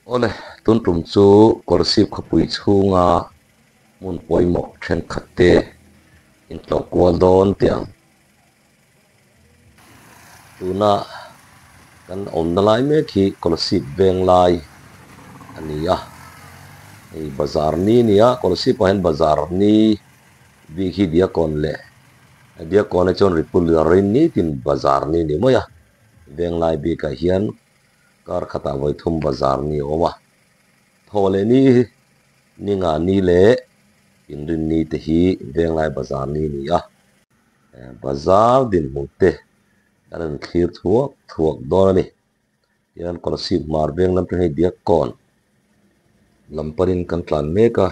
Ole tun tum chu scholarship khapui chunga mun poimo then khatte in tlok wal don tiang tuna kan om na lai me khi scholarship veng lai ania ei bazar ni nia scholarship hen bazar ni bi khi dia kon le dia kon chon ripul rin ni tin bazar ni moya veng lai bi ka hian kar khata voi thum bazar ni oma thole ni nga ni le in rin ni te hi veng lai bazar ni a bazar din mute kan khir thuak don ni yan scholarship mar veng lam te dia kon lamparin kan tlan meka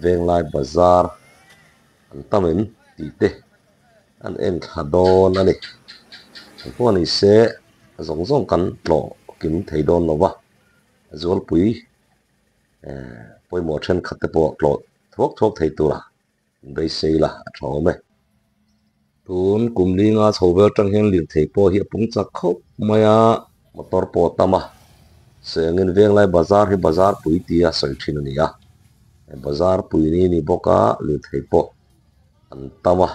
veng lai bazar an tamin ti te an en thadon ani ko ni se zong zong kan lo kim thei don lo wa zol pui poi mo then khatte po lo thuak thei tu la dei sei la thome tun kumli nga chovel tang hen lir thei po hi pung chak khop maya motor po tama sengin veng lai bazar hi bazar pui tia soi thin ni a bazar pui ni boka lir thei po an tama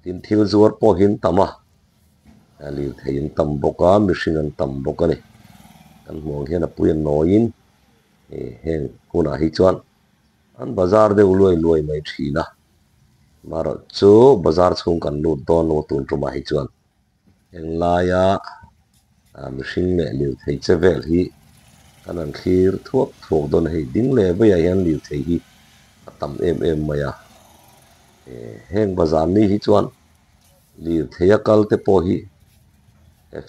tin thil zuar po hin tama lir thei in tam boka mihring an tam boka ni kan mong hian a pui an noin heng kuna hi chuan an bazar de luai mai thina mar chu bazar chung kan lut don lo tun tuma hi chuan eng laia mihring me lir thei chevel hi kan an thlir thuak don hei ding le be ya hian lir thei hi atam em maya heng bazar ni hi chuan lir thei kal te po hi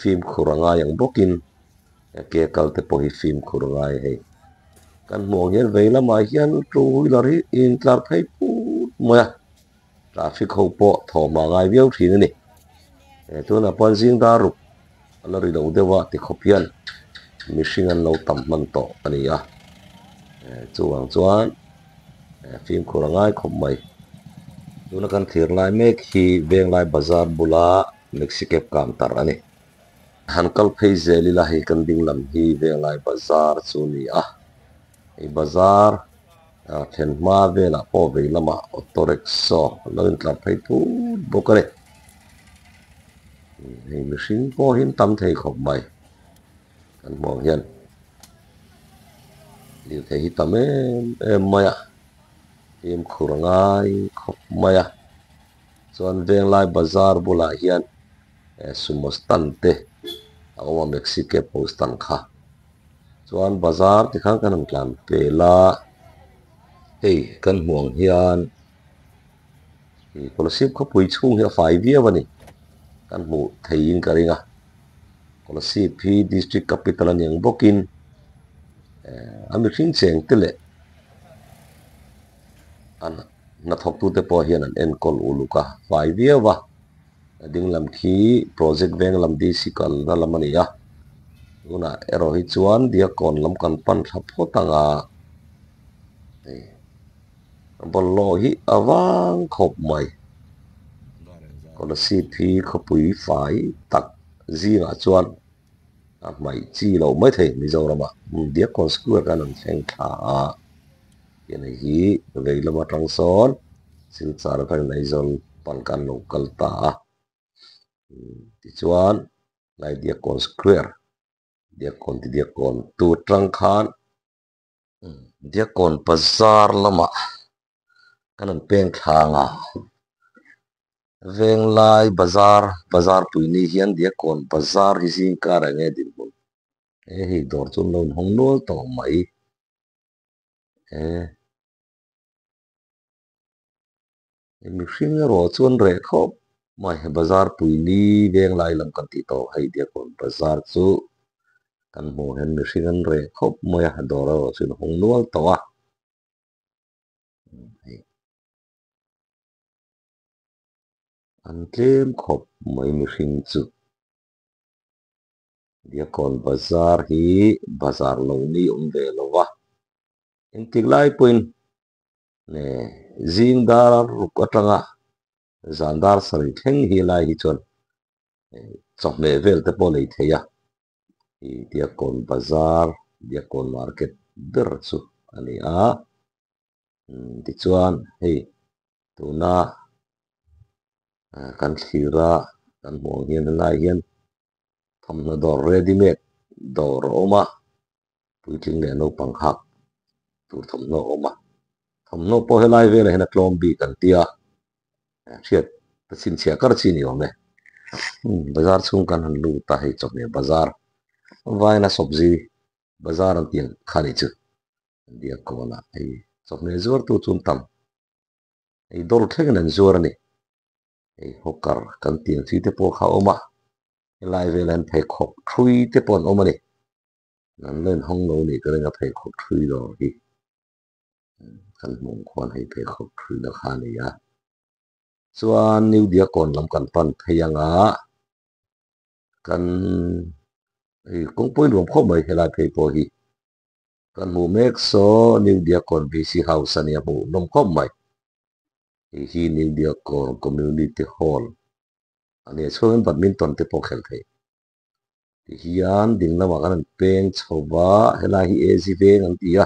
film khuranga yang bokin ke kal te po hi film khuranga hei kan mong hian veila ma hian two wheeler hi in tlar thei pu moya traffic ho po thoma ngai viau thin ni tuna pon jing da ru alari lo dewa ti khopian mihring an lo tam man to ania chuang chuan film khurangai khop mai tuna kan thir lai mek hi veng lai bazar bula mexico kam tar ani hankal phei zeli la hi kan ding lam hi veng lai bazar chu ni a ei bazar then ma vela po ve lama auto rickshaw lo in tlar phei pu bokare hei mihring po hin tam thei khop mai kan mong hian liu thei hi tam em maya em khurangai khop maya chuan veng lai bazar bula hian sumostan te awa mexico postan kha chuan bazar ti khang kan an tlan pela hei kan muang hian hi scholarship khopui chung hi fai via wani kan mu thein karinga scholarship hi district capital an yang bokin ami hring cheng tele an na thok tu te po hian an en kol uluka fai via wa ding lam khi project veng lam di sikal na lamani ya una ero hi chuan dia kon lam kan pan thapo tanga bol lo hi awang khop mai scholarship hi khopui fai tak zinga chuan mai chi lo mai thei Mizoram dia kon school kan an thleng tha yani hi veilama tangson silchar kan nei zon pan kan local ta ti chuan lai dia kon square dia kon tu tang khan dia kon bazar lama kan an peng thanga veng lai bazar pui ni hian dia kon bazar hi jing kar ange din mun hi dor chun lo hong nol to mai mi hring ro chuan re khop mai bazar pui ni veng lai lam kan ti to hei dia kon bazar chu kan mo hen mi hring an re khop mai dor ro chun hong nol to an tlem khop mai mi hring chu dia kon bazar hi bazar lo ni ve lo wa in tik lai puin ne zing dar ruk atanga zandar sari thleng hi lai hi chon chok me vel te po lei theya diakon bazar diakon market ber chu ani a ti chuan hei tuna kan thira kan hmuang hian lai hian thawmhnaw dawr ready made dawr awma puitling le naupang hak tur thawmhnaw awma thawmhnaw pawh helai vela hian a tlawm bik kan tia thiat tasin chhiah kar chi ni awm e bazar chung kan han lu ta hei chawhmeh bazar vaina sabzi bazar an tiang khani chu diakona hei chawhmeh zuar tu chun tam hei dawr thlengin an zuar ani hei hawker kan tiang chi te pawh kha awma helai vela hian pheikhawk thrui te pawh an awm ani nan len hawng lo ni ka renga pheikhawk thrui dawr hi kan hmung khuan hei pheikhawk thrui na kha ni a chuan new diakon lam kan pan phei anga kan kawngpui nuam khawp mai helai phei pawh hi kan hmu mek saw new diakon BC house ani a hmu nawm khawp mai hi new diakon community hall ani chuan badminton te pawh khel thei hian ding lamah kan an peng chhowa helai hi AZ veng an ti a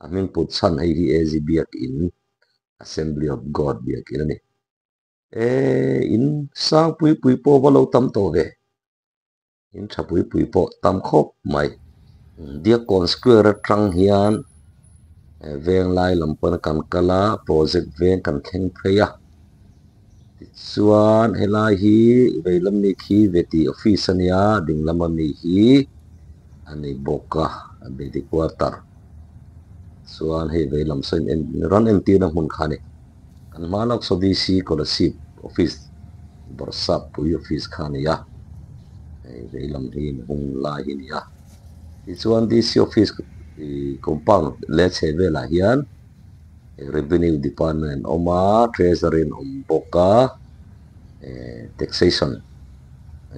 a hming put chan hei hi AZ biakin Assembly of God biakin ani in sang pui pawh valo tam to ve in tha pui pawh tam khawp mai diakon square atang hian veng lai lampan kan kala project veng kan thleng phei a chuan helai hi veilam ni khi veti office ania dinglam ami hi ani boka abedi quarter chuan hei veilam sain ran MT na hmun khani kan malak so DC scholarship office borsap pui office khani ya hei veilam hi hung lai hi ni a chuan DC office compound le che vela hian revenue department oma treasury boka taxation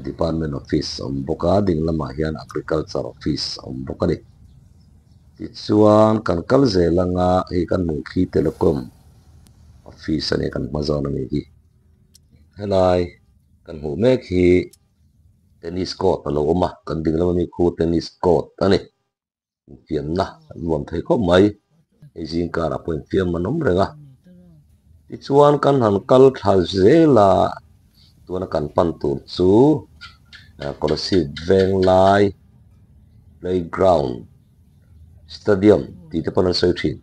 department office boka ding lama hian agriculture office boka ni ti chuan kan kal zelanga hi kan hmu khi telecom office ani kan hmazawn ami hi helai kan hmu mek hi tennis court alo awma kan ding lama mi khu tennis court ani fiam na nuam thei khawp mai jing kara point fiam manom renga ti chuan kan han kal tha zela tuana kan pan tur chu scholarship veng lai playground stadium ti te panan soi thin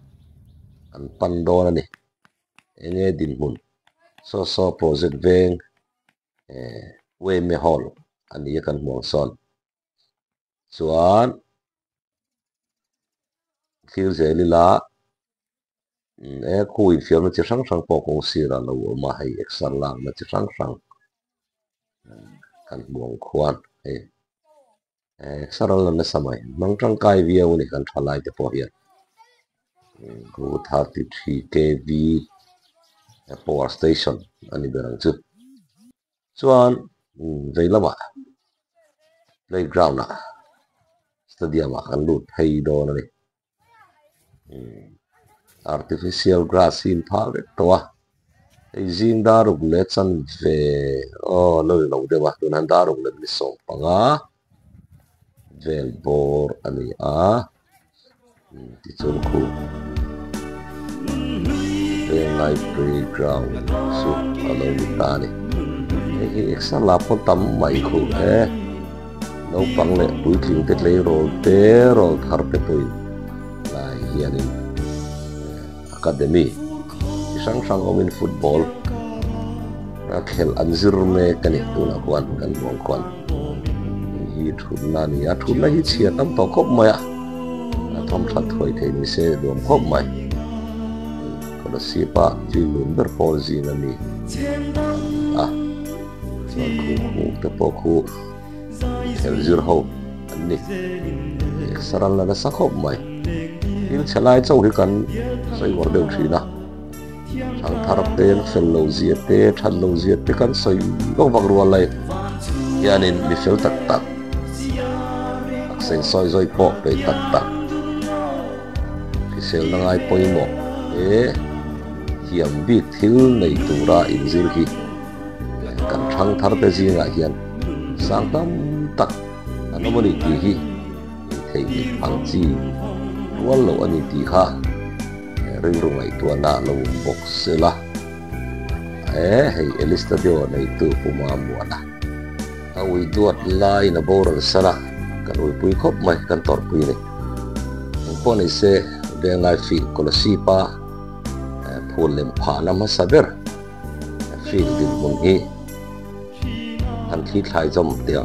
kan pan dawn ani enge din hmun so project veng weme hall ani kan hmuang sawn chuan thil zelila khu in fiam na chi hrang hrang pawh kawng sira lo awma hei exer lang na chi hrang hrang kan hmuang khuan hei exer lan na samai mang tangkai viau ni kan thalai te pawh hian 33 kV power station ani berang chu chuan veilama playground stadium kan lut hei dawn ani artificial grass in phal vek towa ei jing daruk le chan ve loi lo dewa tunan daruk le ni som panga vel bor ani a ti chun khu lai playground su alo ni ta ni ei extra la pon tam mai khu no pang le pui tling te lei rol thar te pui lai hianin academy sang omin football na khel anzir me kani tuna kwan kan mong kwan hi thunna ni a thunna hi chia tam to khop mai a thom that thoi the ni se dom khop mai ko sipa ji lun ber pol ji na ni chuan khu te po khu khel zir ho ani saral la sa khop mai il chalai chau hi kan soi war deu thina thang tharap ten fel lo zia te than lo zia te kan soi lo wak rual lai hianin mi fel tak tak akseng soi zoi po pe tak tak ki sel na ngai poimo hiam bik thil nei tura inzir hi kan thang thar te zinga hian sang tam tak nó mới đi hi thầy bị phăng chi luôn lộ anh đi ha riêng rồi ngày tuần đã lâu bốc xưa la hay elista điều này từ phụ mà muộn à ui duat lai na boral sala kan ui pui khop mai kan tor pui ni pon ni se de ngai fi kolosipa phul lem pha na ma saber fi din mun hi an thi thai jom tia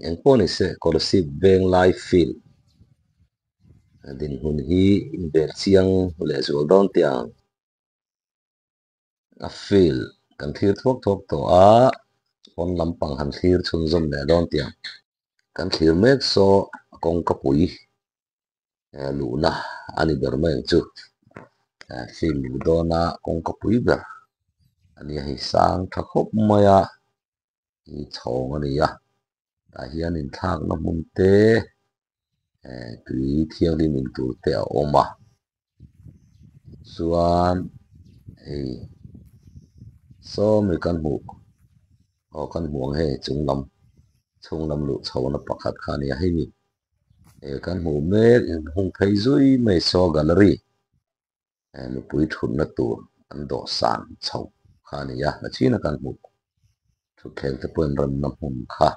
yang pon ni se kolosi beng lai fil din hun hi in ber chiang le zul don tiang a fil kan thir thok to a on lampang han thir chun zom le don tiang kan thir mek so kong kapui lu na ani ber mai chu fil lu dona kong kapui ber ani hi sang thakop maya i thong ani ya ta hian in thak na mun te tui thiang din in tur te a oma chuan so mi kan mu o kan muang he chunglam lu chhawna pakhat khani a hemi kan mu mek in hung phei zui mai so gallery nu pui thun na tur an do san chho khani ya na china kan mu thu khel te pon ran na hum kha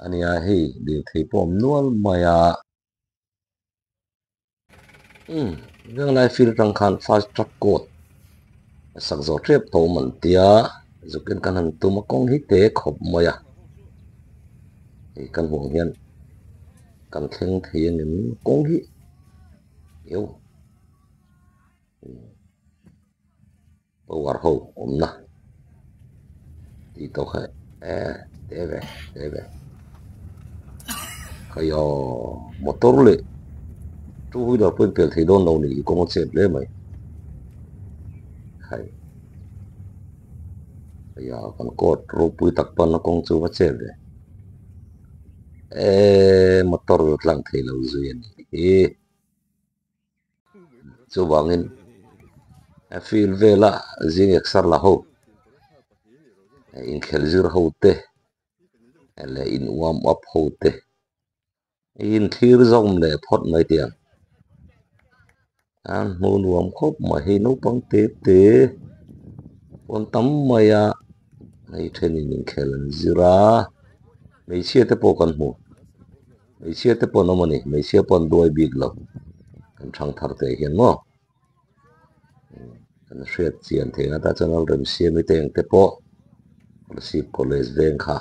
ania hei de thei pom nual maya gang lai fil tang khan fast track court sak zo trep to man tia zuken kan han tu ma kong hi te khop moya kan huang hian kan thleng thei nin kong hi yo war ho omna ti to kha deve kayo motor le tu hui da pen pel thei don lo ni ko mo chep le mai khai ya kan kot ro pui tak pan na kong chu ma chep le motor tlang thei lo zuin chu wangin fil vela zing exar la ho in khel zir ho te le in warm up ho te in thir zom le phot mai tiang an nu nuam khop ma hi no pang te pon tam maya nei thenin in khel an zira mei chia te po kan mu mei chia te po no mani mei chia pon doi big lo kan thang thar te hian mo kan hriat chian thei ta channel rem siam mi teng te po sip college veng kha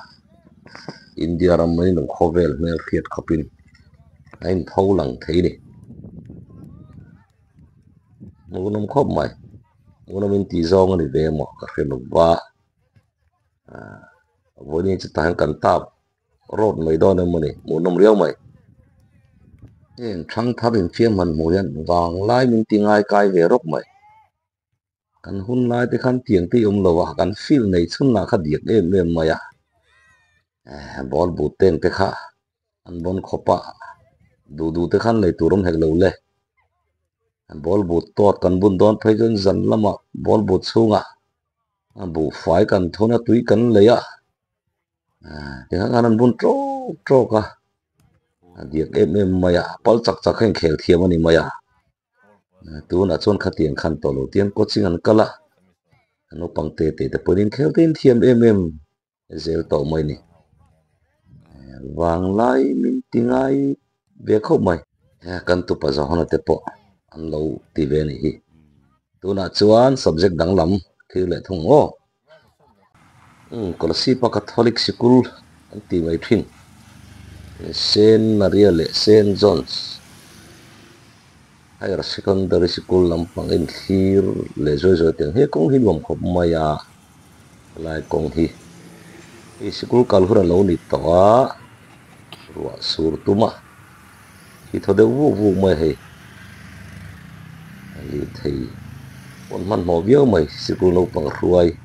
india ram mai no khovel mel khiat khapin ain thau lang thei ni munom khop mai munom in ti zong ani ve mo ka khen ba voni chu tan kan tap road mai don mani munom riau mai en thang tharin fiam man muyan wang lai min tingai kai ve rok mai kan hun lai te khan tiang ti lo wa kan feel nei chun na kha diak em maya bol bu ten te kha an bon khopa du te khan lei turum hek lo le bol bu tot kan bun don phai jon zan lama bol bu chunga bu fai kan thona tui kan leya te khan an bun tro ka diak maya pal chak chak khen khel thiam ani maya tu na chon khatiang khan to lo tian coaching an kala no pangte te ponin khel tin thiam zel to mai ni wang lai min tingai ve kho mai kan tu pa zo hona te po an lo ti ve ni hi tu na chuan subject dang lam thil le thung o kolasi pa catholic school an ti mai thin Saint Maria le Saint John's higher secondary school lampang in thir le zo teng he kong hi lom khop maya lai kong hi school kal hura lo ni to a ruwa sur tuma hi thode vu mai he ali thei pon man mo bio mai school lo pang ruai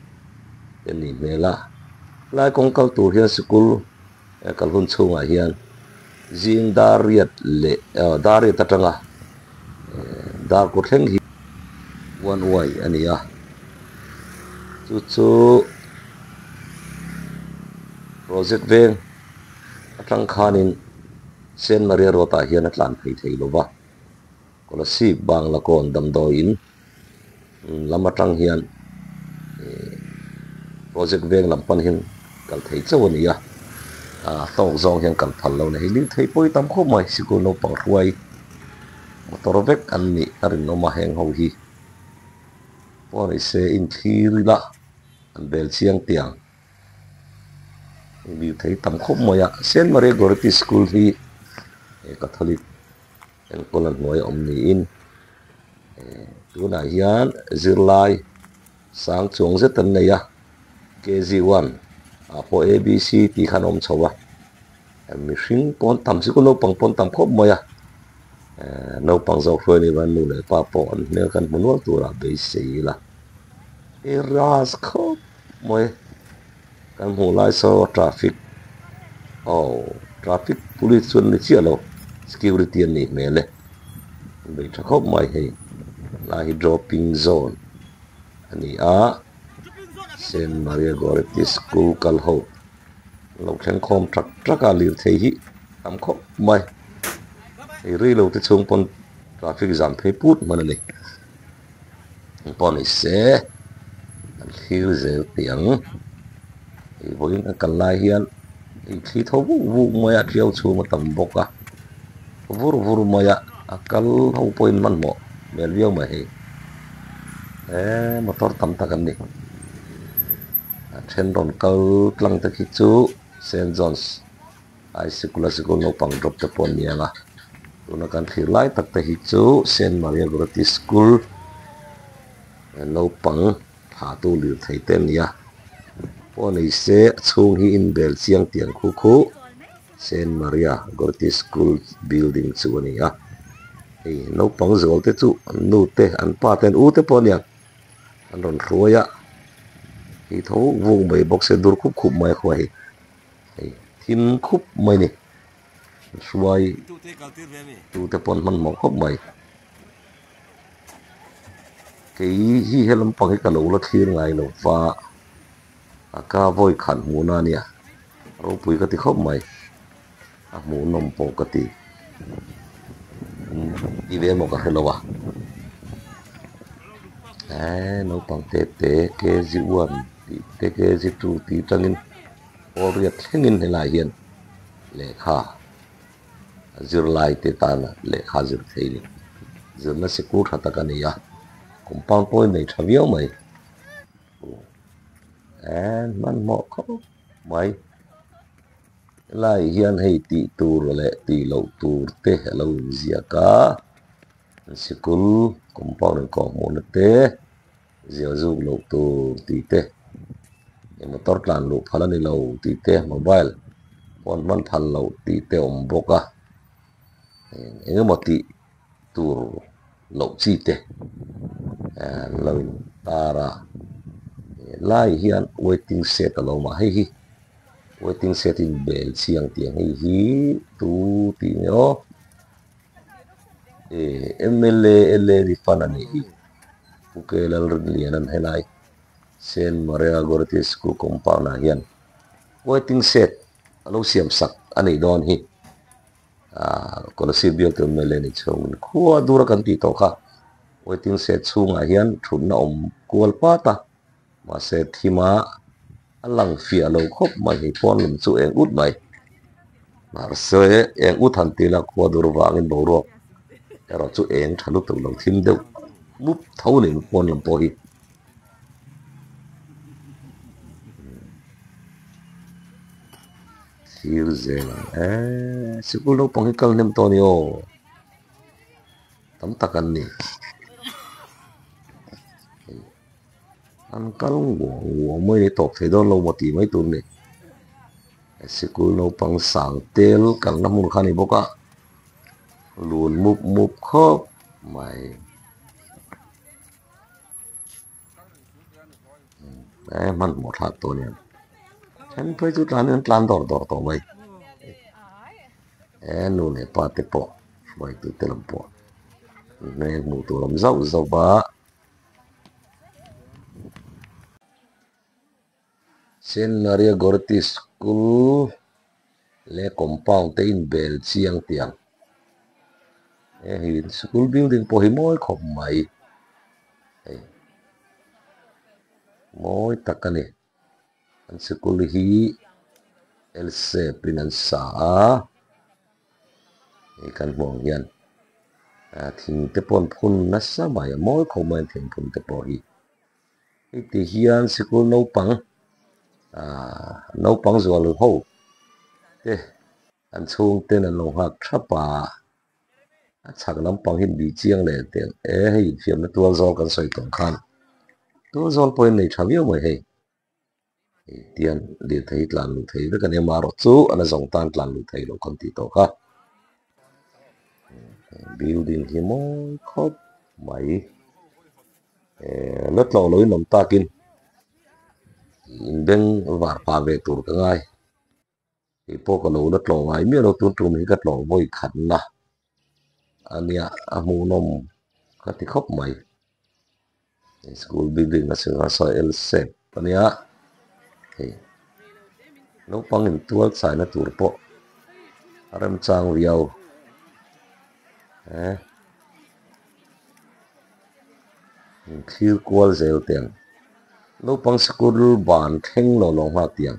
ni mela lai kong kal tur hian school kal hun chunga hian jing dariat le dariat atanga dar ko thleng hi one way ania chu project veng atlang khanin Saint Maria Rota hian atlan thei lova kolasi bangla kon damdo in lamatang hian project veng lampan hin kal thei chawnia thong zong hian kal phal lo na hi ling thei poi tam kho mai sikul no pang ruai motor vek an ni arin no ma heng ho hi poni se in thirila an bel chiang tiang mi thei tam kho moya Saint Maria Gority School hi Catholic en kolan noi omni in tuna hian zirlai sang chung zetan neya KG1 po ABC ti khanom chowa mi hring pon tam sikul no pang pon tam kho moya no pang zo khoi ni ban nu le pa pon ne kan munwal tura be seila ras kho moi kan mu lai so traffic traffic police chun ni chialo security ni mele be thakho mai he la hi dropping zone ani a Saint Maria Gority School kal ho lo theng khom truck a lir thei hi tam kho mai ri lo te chung pon traffic jam phei put manani pon ise an thil zel tiang voin kan lai hian thi tho vu maya triau chu ma tam boka vur maya akal ho point man mo mel viau ma he motor tam ta kan ni then ron kal tlang ta khi chu Saint John's high school no pang drop te pon nianga tuna kan thir lai tak te hi chu Saint Maria Gority School no pang tha tu lir thei ten nia poni se chung hi in bel chiang tiang khu Saint Maria Gority School building chu ania no pang zol te chu nu te an pa ten u te ponia an ron ruaya hi tho vung mai box se dur khup mai khwai thin khup mai ni suai tu te pon man mo khop mai cái hi helam pang hi kalo la thir ngai lo fa aka voi khan mu na nia ro pui ka ti khop mai a mu nom po ka ti i ve mo ka helo wa no pang te KG1 ti KG2 ti tangin oriat thengin hela hian le kha zirlai te tana le kha zir theini zirna sikut hatakania compound point nei thaviau mai man mo kho mai lai hian hei ti tur le ti lo tur te lo zia ka sikul compound ko mon te zia zu lo tur ti te motor tlan lo phalani lo ti te mobile pon man phal lo ti te om boka moti tur lo chi te lo tara lai hian waiting set alo ma hi waiting set in bel chiang tiang hi tu ti no MLA di fanani hi pukelal lianan helai Saint Maria Gority School compound hian waiting set alo siam sak ani don hi còn là biếc từ mình lên chung khua dura kan ti to kha waiting set chunga hian thun na om kual pa ta ma se thima alang fia lo khop mai hi pon lum chu eng ut mai mar se eng ut han ti la khua dur wangin bo ro ero chu eng thalu tu lo thim deuh mup thau nin pon lam po hi thir zela sikul lo pang hi kal nem to ni o tam takan ni an kal wo moi ni tok thei don lo mo ti mai tur ni sikul lo pang sang tel kal na mun khani boka lun mup mup khop mai man mo tha to niฉันไปจุดร้านนั้นร้านดอไว้นู่นเนี่ยปาเตปอไว้ตุเตลำปอในหมู่ตัวลำเจ้าบ้าเช่นนาเรียกอร์ติสคูลเล่คอมพาวน์เตอินเบลเชียงเตียงหินสคูลบิลดิ้งพอหิมอยขบใหม่มอยตักกันนี่อันสคูลฮีเอลเซปินันซากันมองยันทิ้งเตปอนพุ่นนัสมัยมอยขบใหม่ทิ้งพุ่นเตปอฮีที่เฮียนสคูลโนปังnấu băng rùa lửa hậu thế anh chung tên là lồng hạc tháp bà chắc lắm băng hình bị chiang lệ tiền hay phim nó tua gió cần xoay tổng khan tua gió point này chả biết mày hay tiền để thấy làm thấy với cái em mà rồi chú anh dòng tan làm thấy nó còn tí tổ khác building thì mong khóc mấy rất lâu lối nằm ta kinh bên vạt pa về tur ka ngai ipo ka lo lat lo ngai mi lo tur tu mi kat lo voi khan na ania amu nom ka ti khop mai school building na singa sa el set ania no pang in tual sai na tur po aram chang riau khir kwal zel ten no pang school ban theng lo long ha tiang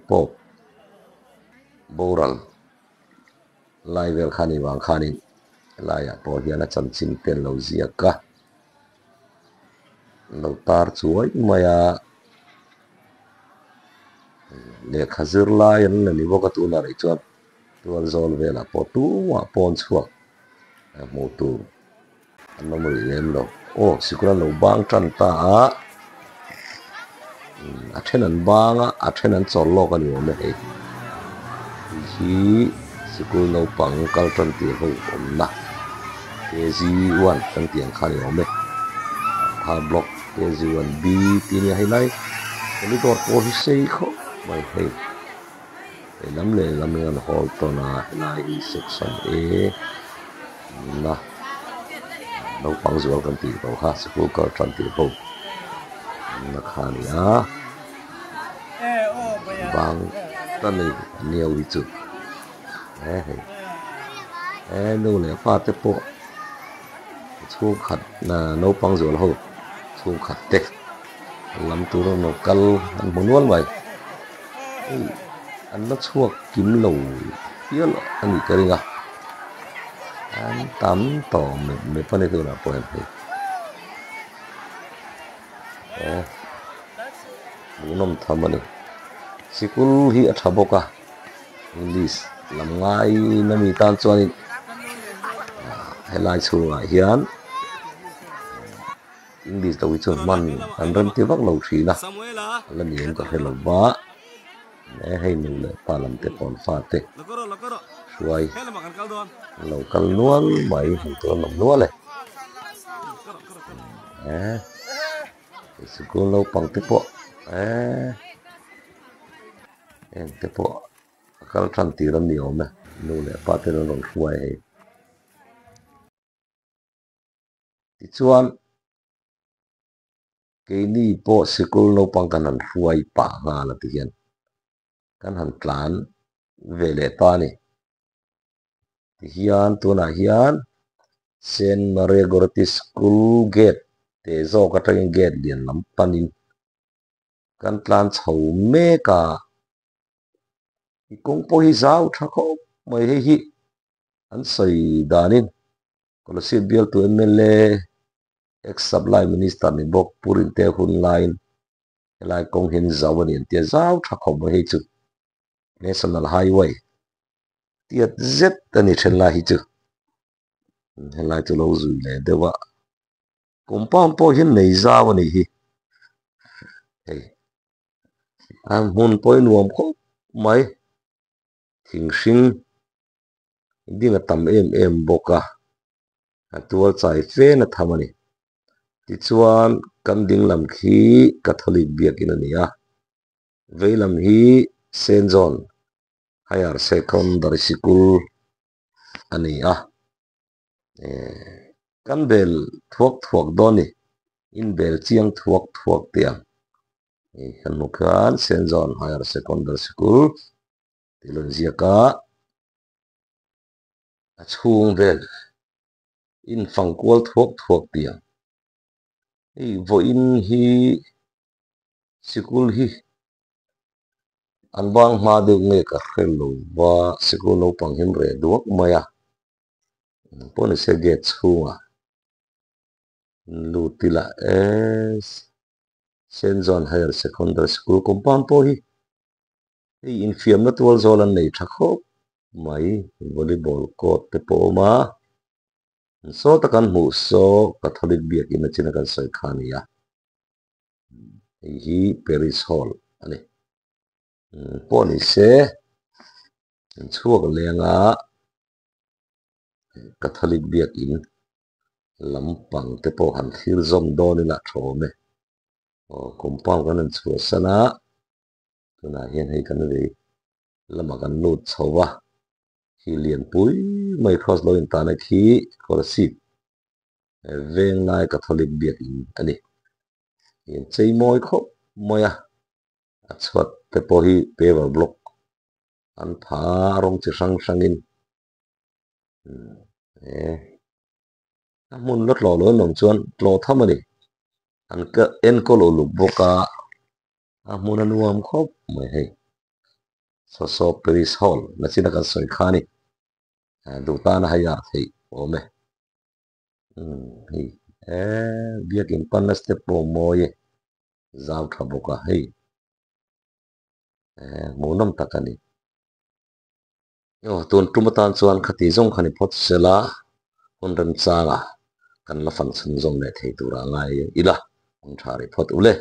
pop boral lai vel khani wang khani lai a po hian a chan chin ten lo zia ka lo tar chuai maya le khazir lai an ni boka tu na ri chuan tual zol vela po tu wa pon chuak mo tu an no mri lem lo sikura lo bang tran ta a then an banga a then an chol lo ka ni om he hi sikul lo pang kal tran ti ho om na KG1 tan tiang khani om me ha block KG1 B ti ni hai lai ni dor po hi sei kho mai he lam le lam ngan hol to na lai section A na no pang zual kan ti to ha sikul kal tran ti ho na khani bang tan ni niau ri chu nu le pa te po chu khat na no pang zual ho chu khat te lam tu no kal an munwal mai an na chuak kim lo pial ani karinga an tam to me pane tu na poem he nom thamani sikul hi athaboka english lam ngai na mi tan chuan helai chunga hian english to chun man an ram ti vak lo thi na la niam ka helo ba ne hei nu le palam te pon fa te suai lo kal nual mai hu to nom nual le sikul lo pang te po te po kal tran ti ram ni om nu le pa te no long suai he ti chuan ke ni po sikul lo pang kan an suai pa nga la ti hian kan han tlan về lệ ta ni hian tuna hian Saint Maria Goretti School gate te zo ka tang gate lian lam panin kan tlan chho me ka kung po hi zau tha kho mai hi an sai danin policy bill to MLA ex supply minister ni bok purin te hun line lai kong hin zawani te zau tha kho mai chu national highway tiat z ani then la hi chu lai chu lo zui le dewa compound po hin nei zawani hi hey an hun poi nuam kho mai thing hring ding a tam em boka atual chai fe na thamani ti chuan kan ding lam khi catholic biakin ania veilam hi Saint John higher secondary school ania kan bel thuak doni in bel chiang thuak tiang kan mukan Saint John higher secondary school tilon ziaka achung bel in fangkwal thuak tiang vo in hi school hi an bang ma de nge ka khelo wa school lo pang him re duak maya pon se get chunga lutila es Saint John higher secondary school compound po hi in fiam na tual zolan nei thakho mai volleyball court te po ma so takan mu so catholic biak in china kan sai khania hi Paris Hall ani poni se chuak lenga catholic biak in lampang te po han thir zom doni la thome o compound kan chu sana tuna hian hei kan ve lama kan lut chowa hi lian pui mai cross lo in ta na khi korsit veng lai catholic biak in ani in chei moi kho moya achwat te po hi paver block an pha rong chi sang in mun lot lo nong chuan lo thamani an ka en ko lo lu boka mun anuam khop mai hei so Paris Hall na china kan soi khani du ta na haya thei ome hei biak in pan step po moye zau tha boka hei monam takani yo tun tumatan chuan khati zong khani phot sela hunran changa kan la function zong le thei tura ngai ila un thari phot ule